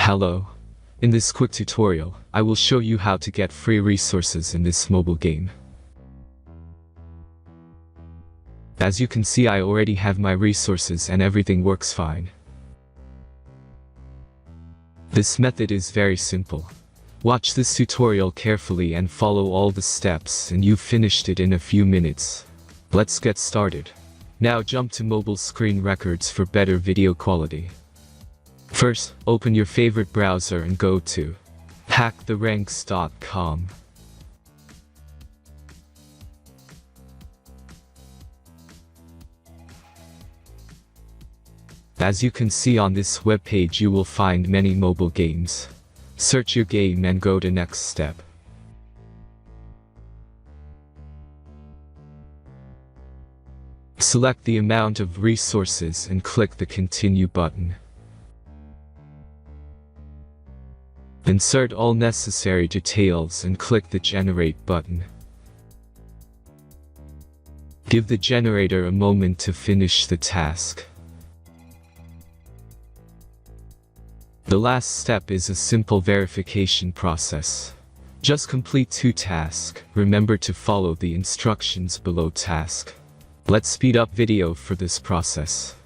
Hello. In this quick tutorial, I will show you how to get free resources in this mobile game. As you can see, I already have my resources and everything works fine. This method is very simple. Watch this tutorial carefully and follow all the steps and you've finished it in a few minutes. Let's get started. Now jump to mobile screen records for better video quality. First, open your favorite browser and go to hacktheranks.com. As you can see on this webpage, you will find many mobile games. Search your game and go to next step. Select the amount of resources and click the Continue button. Insert all necessary details and click the Generate button. Give the generator a moment to finish the task. The last step is a simple verification process. Just complete 2 tasks. Remember to follow the instructions below task. Let's speed up video for this process.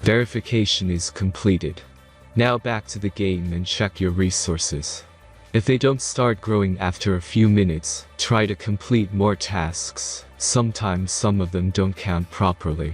Verification is completed. Now back to the game and check your resources. If they don't start growing after a few minutes, try to complete more tasks. Sometimes some of them don't count properly.